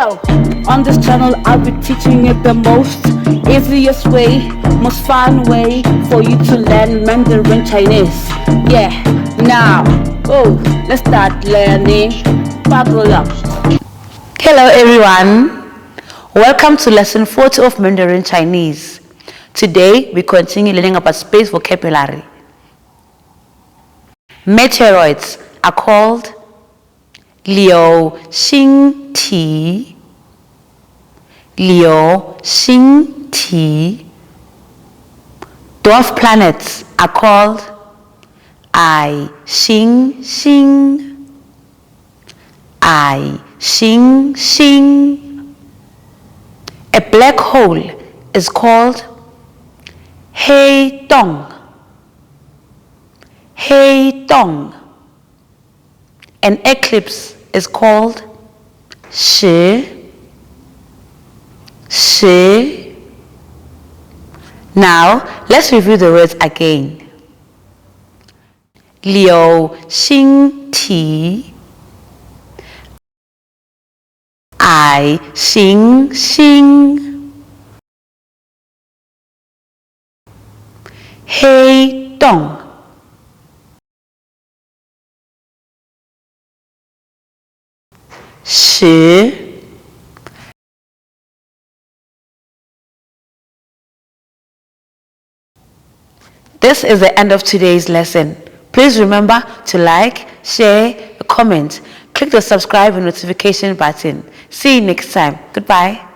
Yo, on this channel I'll be teaching you the most easiest way, most fun way for you to learn Mandarin Chinese. Yeah, now, let's start learning. Buckle up. Hello everyone, welcome to lesson 40 of Mandarin Chinese. Today we continue learning about space vocabulary. Meteoroids are called Liu Xing Ti, Liu Xing Ti. Dwarf planets are called Ai Xing Xing, Ai Xing Xing. A black hole is called Hei Dong, Hei Dong. An eclipse is called Shi, Shi. Now let's review the words again. Liu Xing Ti, Ai Xing Xing, Hei Dong. Shi. This is the end of today's lesson. Please remember to like, share, comment. Click the subscribe and notification button. See you next time. Goodbye.